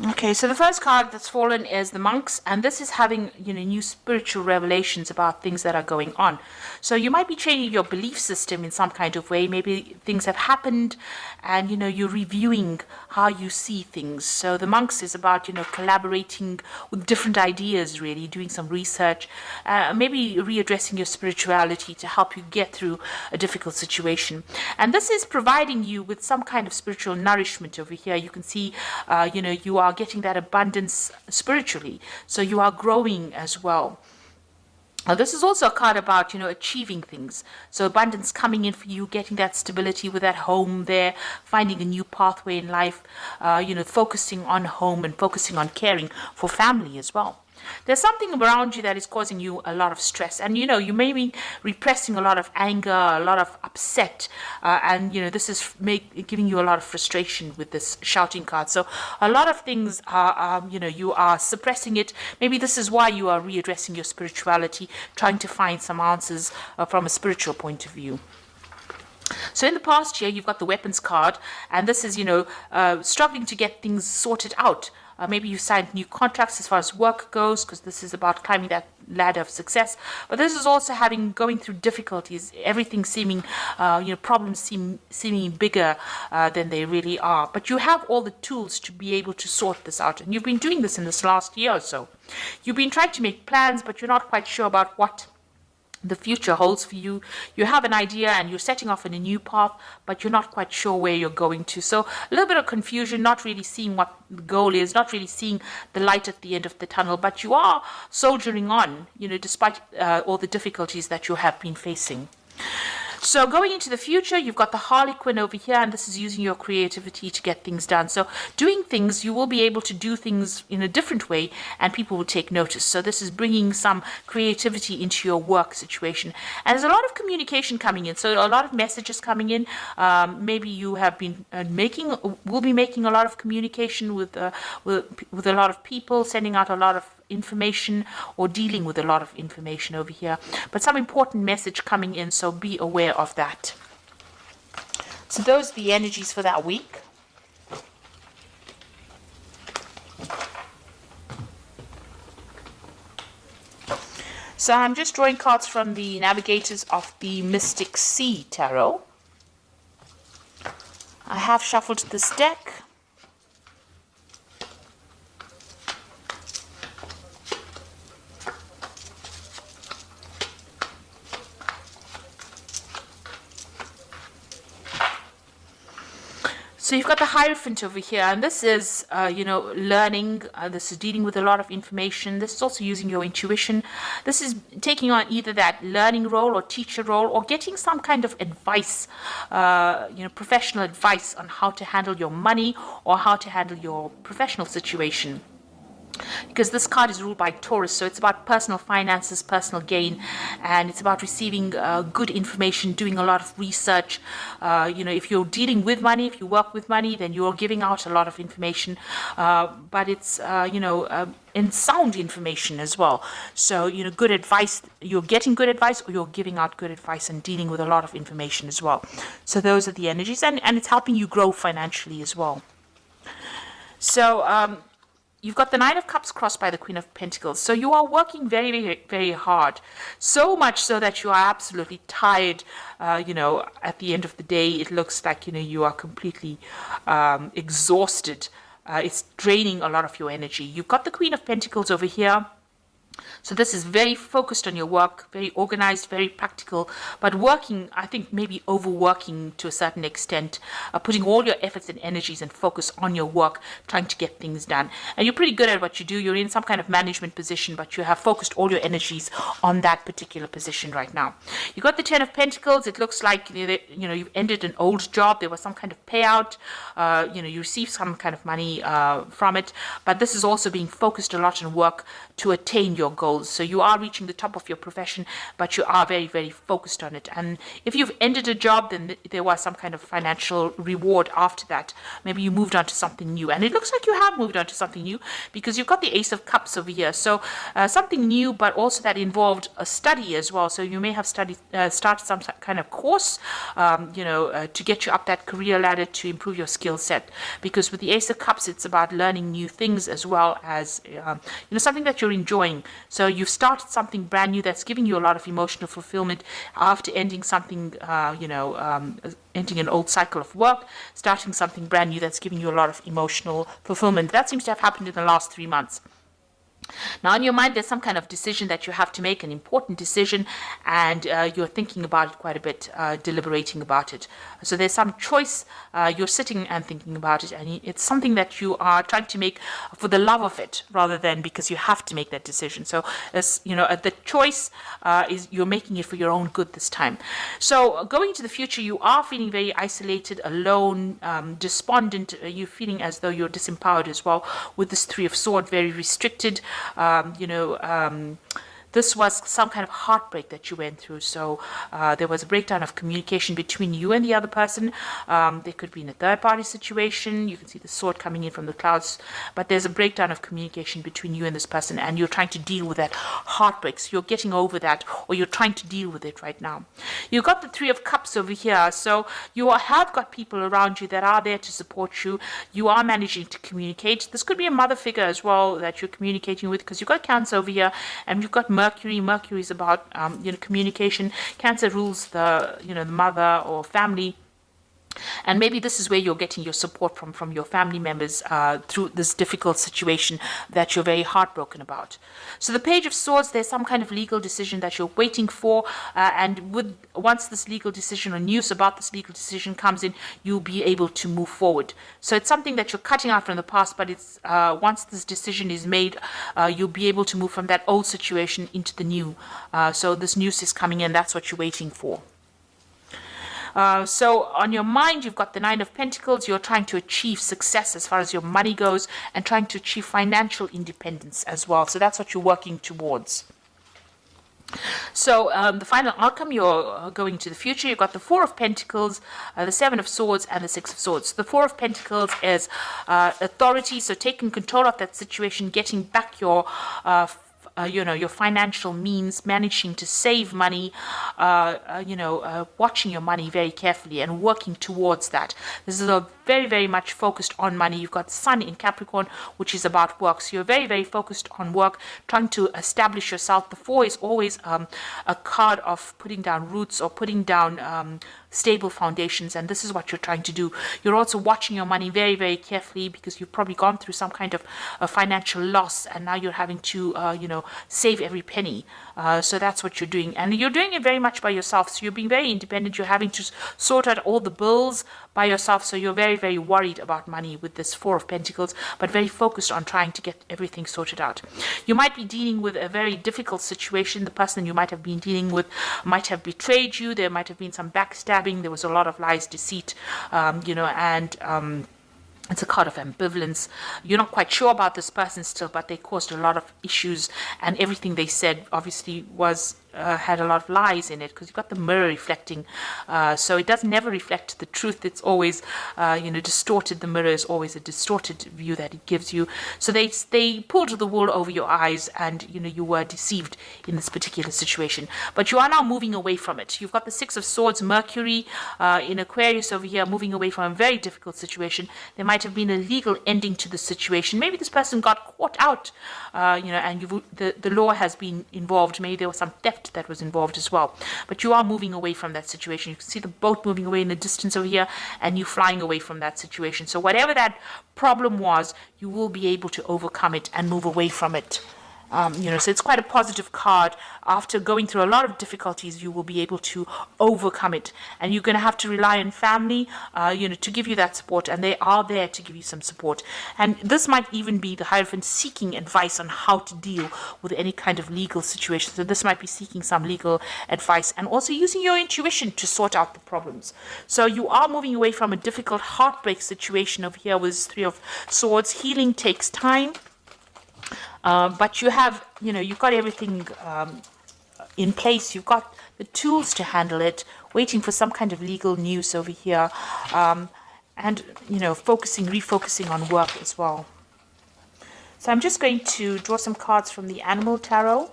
Okay, so the first card that's fallen is the monks, and this is having, new spiritual revelations about things that are going on. So you might be changing your belief system in some kind of way. Maybe things have happened, and you're reviewing how you see things. So the monks is about collaborating with different ideas, really doing some research, maybe readdressing your spirituality to help you get through a difficult situation. And this is providing you with some kind of spiritual nourishment over here. You can see, you are getting that abundance spiritually, so you are growing as well. Now, this is also a card about, achieving things. So abundance coming in for you, getting that stability with that home there, finding a new pathway in life, focusing on home and focusing on caring for family as well. There's something around you that is causing you a lot of stress, and you may be repressing a lot of anger, a lot of upset, and this is giving you a lot of frustration with this shouting card. So a lot of things are, you are suppressing it. Maybe this is why you are readdressing your spirituality, trying to find some answers from a spiritual point of view. So in the past year, you've got the weapons card, and this is, struggling to get things sorted out. Maybe you signed new contracts as far as work goes, because this is about climbing that ladder of success. But this is also going through difficulties, everything seeming, problems seeming bigger than they really are. But you have all the tools to be able to sort this out. And you've been doing this in this last year or so. You've been trying to make plans, but you're not quite sure about what the future holds for you. You have an idea and you're setting off on a new path, but you're not quite sure where you're going to. So a little bit of confusion, not really seeing what the goal is, not really seeing the light at the end of the tunnel, but you are soldiering on, despite all the difficulties that you have been facing. So going into the future, you've got the Harlequin over here, and this is using your creativity to get things done. So doing things, you will be able to do things in a different way, and people will take notice. So this is bringing some creativity into your work situation. And there's a lot of communication coming in, so a lot of messages coming in. Maybe you have been will be making a lot of communication with a lot of people, sending out a lot of information or dealing with a lot of information over here, but some important message coming in, so be aware of that. So those are the energies for that week. So I'm just drawing cards from the Navigators of the Mystic Sea Tarot. I have shuffled this deck. So you've got the Hierophant over here, and this is, learning. This is dealing with a lot of information. This is also using your intuition. This is taking on either that learning role or teacher role, or getting some kind of advice, professional advice on how to handle your money or how to handle your professional situation. Because this card is ruled by Taurus, so it's about personal finances, personal gain, and it's about receiving good information, doing a lot of research. If you're dealing with money, if you work with money, then you're giving out a lot of information, but it's, and sound information as well. So, good advice, you're getting good advice, or you're giving out good advice and dealing with a lot of information as well. So those are the energies, and it's helping you grow financially as well. So, you've got the Nine of Cups crossed by the Queen of Pentacles. So you are working very, very, very hard. So much so that you are absolutely tired. At the end of the day, it looks like, you are completely exhausted. It's draining a lot of your energy. You've got the Queen of Pentacles over here. So this is very focused on your work, very organized, very practical, but working, I think maybe overworking to a certain extent, putting all your efforts and energies and focus on your work, trying to get things done. And you're pretty good at what you do. You're in some kind of management position, but you have focused all your energies on that particular position right now. You got the Ten of Pentacles. It looks like, you've ended an old job. There was some kind of payout. You received some kind of money from it, but this is also being focused a lot on work to attain your goals. So you are reaching the top of your profession, but you are very, very focused on it. And if you've ended a job, then there was some kind of financial reward after that. Maybe you moved on to something new. And it looks like you have moved on to something new, because you've got the Ace of Cups over here. So something new, but also that involved a study as well. So you may have started some kind of course, to get you up that career ladder, to improve your skill set. Because with the Ace of Cups, it's about learning new things, as well as something that you're enjoying. So you've started something brand new that's giving you a lot of emotional fulfillment after ending something, ending an old cycle of work, starting something brand new that's giving you a lot of emotional fulfillment. That seems to have happened in the last 3 months. Now, in your mind, there's some kind of decision that you have to make, an important decision, and you're thinking about it quite a bit, deliberating about it. So there's some choice, you're sitting and thinking about it, and it's something that you are trying to make for the love of it, rather than because you have to make that decision. So, the choice is you're making it for your own good this time. So going into the future, you are feeling very isolated, alone, despondent. You're feeling as though you're disempowered as well, with this Three of Swords, very restricted. This was some kind of heartbreak that you went through. So there was a breakdown of communication between you and the other person. There could be in a third-party situation. You can see the sword coming in from the clouds. But there's a breakdown of communication between you and this person, and you're trying to deal with that heartbreak. So you're getting over that, or you're trying to deal with it right now. You've got the Three of Cups over here. So you have got people around you that are there to support you. You are managing to communicate. This could be a mother figure as well that you're communicating with, because you've got Cancer over here, and you've got Mercury. Mercury is about communication. Cancer rules the mother or family. And maybe this is where you're getting your support from your family members through this difficult situation that you're very heartbroken about. So the Page of Swords, there's some kind of legal decision that you're waiting for, and once this legal decision or news about this legal decision comes in, you'll be able to move forward. So it's something that you're cutting out from the past, but it's once this decision is made, you'll be able to move from that old situation into the new. So this news is coming in. That's what you're waiting for. So on your mind, you've got the Nine of Pentacles. You're trying to achieve success as far as your money goes, and trying to achieve financial independence as well. So that's what you're working towards. So the final outcome, you're going to the future. You've got the Four of Pentacles, the Seven of Swords, and the Six of Swords. The Four of Pentacles is authority, so taking control of that situation, getting back your your financial means, managing to save money, watching your money very carefully and working towards that. This is a very, very much focused on money. You've got Sun in Capricorn, which is about work. So you're very, very focused on work, trying to establish yourself. The Four is always a card of putting down roots or putting down stable foundations, and this is what you're trying to do. You're also watching your money very, very carefully, because you've probably gone through some kind of a financial loss, and now you're having to save every penny. So that's what you're doing, and you're doing it very much by yourself. So you're being very independent. You're having to sort out all the bills by yourself. So you're very, very worried about money with this Four of Pentacles, but very focused on trying to get everything sorted out. You might be dealing with a very difficult situation. The person you might have been dealing with might have betrayed you. There might have been some backstabbing. There was a lot of lies, deceit, it's a card of ambivalence. You're not quite sure about this person still, but they caused a lot of issues, and everything they said obviously was had a lot of lies in it, because you've got the mirror reflecting. So it does never reflect the truth. It's always, distorted. The mirror is always a distorted view that it gives you. So they pulled the wool over your eyes, and you were deceived in this particular situation. But you are now moving away from it. You've got the Six of Swords, Mercury in Aquarius over here, moving away from a very difficult situation. There might have been a legal ending to the situation. Maybe this person got caught out, and the law has been involved. Maybe there was some theft that was involved as well. But you are moving away from that situation. You can see the boat moving away in the distance over here, and you flying away from that situation. So whatever that problem was, you will be able to overcome it and move away from it. So it's quite a positive card. After going through a lot of difficulties, you will be able to overcome it. And you're going to have to rely on family, to give you that support. And they are there to give you some support. And this might even be the Hierophant seeking advice on how to deal with any kind of legal situation. So this might be seeking some legal advice, and also using your intuition to sort out the problems. So you are moving away from a difficult heartbreak situation over here with Three of Swords. Healing takes time. But you have, you've got everything in place. You've got the tools to handle it, waiting for some kind of legal news over here, and, refocusing on work as well. So I'm just going to draw some cards from the Animal Tarot,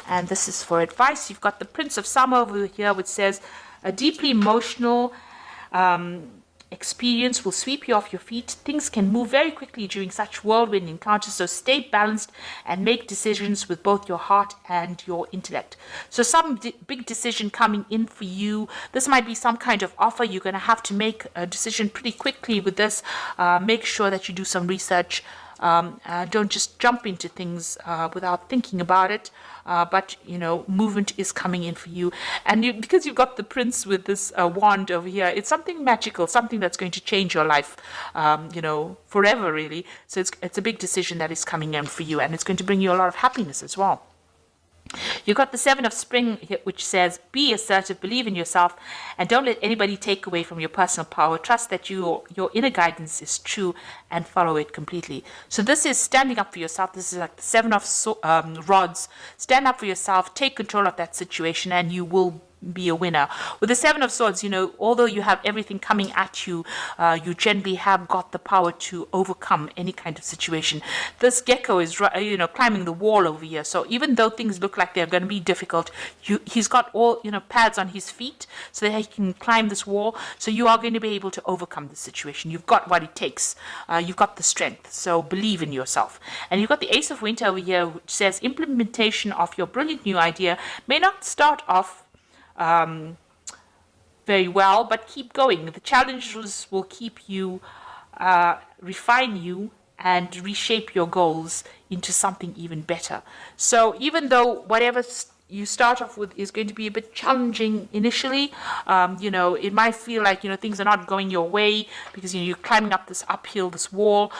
and this is for advice. You've got the Prince of Summer over here, which says, a deeply emotional experience will sweep you off your feet. Things can move very quickly during such whirlwind encounters, so stay balanced and make decisions with both your heart and your intellect. So some big decision coming in for you. This might be some kind of offer. You're going to have to make a decision pretty quickly with this. Make sure that you do some research. Don't just jump into things without thinking about it. But movement is coming in for you, and because you've got the prince with this wand over here, it's something magical, something that's going to change your life, forever, really. So it's a big decision that is coming in for you, and it's going to bring you a lot of happiness as well. You've got the Seven of Spring here, which says, be assertive, believe in yourself, and don't let anybody take away from your personal power. Trust that your inner guidance is true and follow it completely. So this is standing up for yourself. This is like the Seven of Rods. Stand up for yourself, take control of that situation, and you will be a winner. With the Seven of Swords, although you have everything coming at you, you generally have got the power to overcome any kind of situation. This gecko is, climbing the wall over here. So even though things look like they're going to be difficult, he's got all, pads on his feet so that he can climb this wall. So you are going to be able to overcome the situation. You've got what it takes. You've got the strength. So believe in yourself. And you've got the Ace of Winter over here, which says implementation of your brilliant new idea may not start off very well, but keep going. The challenges will keep you, refine you, and reshape your goals into something even better. So even though whatever you start off with is going to be a bit challenging initially, it might feel like, things are not going your way because, you're climbing up this uphill, this wall,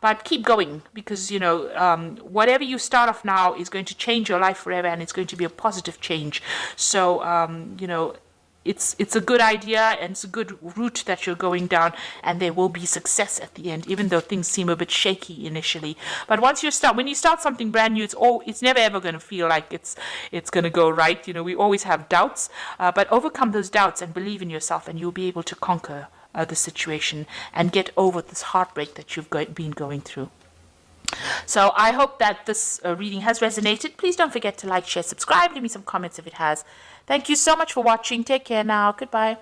but keep going because, whatever you start off now is going to change your life forever, and it's going to be a positive change. So, it's a good idea, and it's a good route that you're going down, and there will be success at the end, even though things seem a bit shaky initially. But when you start something brand new, it's never ever going to feel like it's going to go right. We always have doubts, but overcome those doubts and believe in yourself, and you'll be able to conquer the situation and get over this heartbreak that you've been going through. So I hope that this reading has resonated. Please don't forget to like, share, subscribe. Leave me some comments if it has. Thank you so much for watching. Take care now. Goodbye.